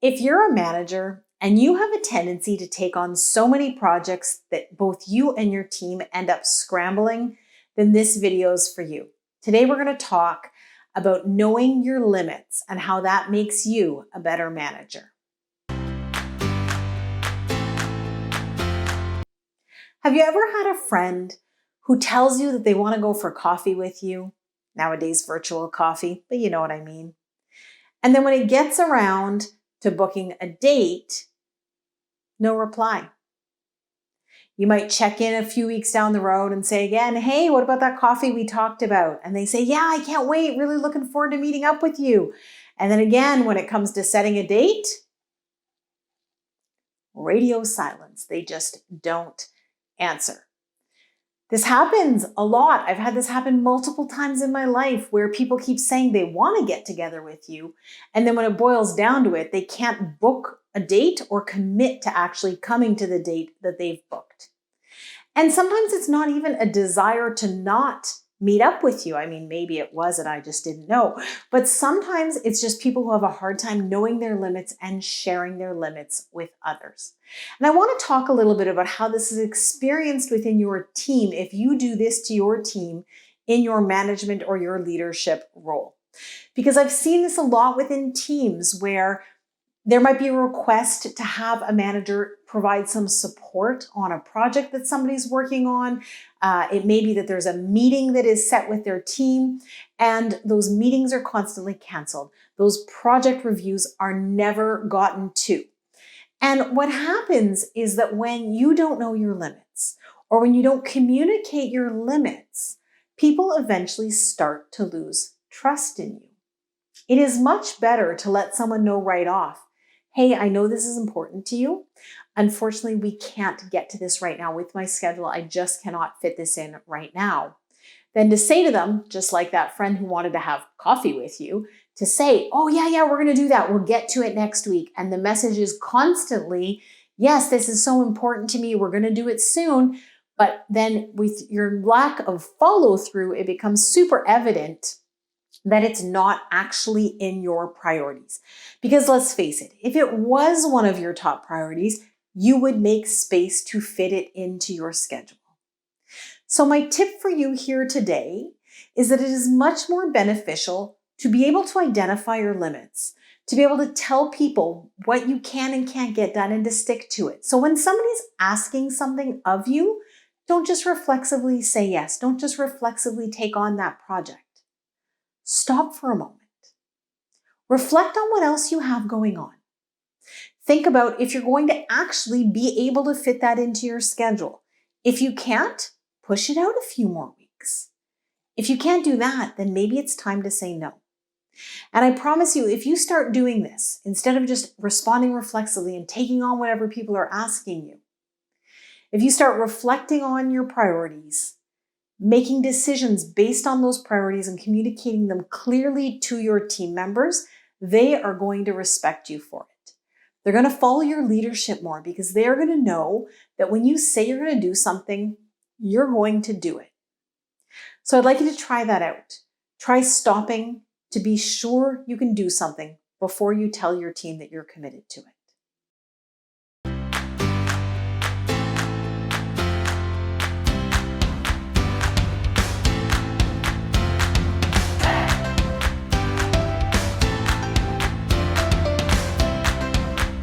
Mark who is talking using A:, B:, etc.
A: If you're a manager and you have a tendency to take on so many projects that both you and your team end up scrambling, then this video is for you. Today, we're going to talk about knowing your limits and how that makes you a better manager. Have you ever had a friend who tells you that they want to go for coffee with you? Nowadays, virtual coffee, but you know what I mean. And then when it gets around to booking a date, no reply. You might check in a few weeks down the road and say again, hey, what about that coffee we talked about? And they say, yeah, I can't wait. Really looking forward to meeting up with you. And then again, when it comes to setting a date, radio silence. They just don't answer. This happens a lot. I've had this happen multiple times in my life where people keep saying they want to get together with you. And then when it boils down to it, they can't book a date or commit to actually coming to the date that they've booked. And sometimes it's not even a desire to not meet up with you. I mean, maybe it was and I just didn't know. But sometimes it's just people who have a hard time knowing their limits and sharing their limits with others. And I want to talk a little bit about how this is experienced within your team if you do this to your team in your management or your leadership role. Because I've seen this a lot within teams where there might be a request to have a manager provide some support on a project that somebody's working on. It may be that there's a meeting that is set with their team and those meetings are constantly canceled. Those project reviews are never gotten to. And what happens is that when you don't know your limits or when you don't communicate your limits, people eventually start to lose trust in you. It is much better to let someone know right off, hey, I know this is important to you. Unfortunately, we can't get to this right now with my schedule. I just cannot fit this in right now. Then to say to them, just like that friend who wanted to have coffee with you, to say, oh yeah, we're going to do that. We'll get to it next week. And the message is constantly, yes, this is so important to me. We're going to do it soon. But then with your lack of follow through, it becomes super evident that it's not actually in your priorities. Because let's face it, if it was one of your top priorities, you would make space to fit it into your schedule. So my tip for you here today is that it is much more beneficial to be able to identify your limits, to be able to tell people what you can and can't get done and to stick to it. So when somebody's asking something of you, don't just reflexively say yes. Don't just reflexively take on that project. Stop for a moment. Reflect on what else you have going on. Think about if you're going to actually be able to fit that into your schedule. If you can't, push it out a few more weeks. If you can't do that, then maybe it's time to say no. And I promise you, if you start doing this, instead of just responding reflexively and taking on whatever people are asking you, if you start reflecting on your priorities, making decisions based on those priorities and communicating them clearly to your team members, they are going to respect you for it. They're going to follow your leadership more because they're going to know that when you say you're going to do something, you're going to do it. So I'd like you to try that out. Try stopping to be sure you can do something before you tell your team that you're committed to it.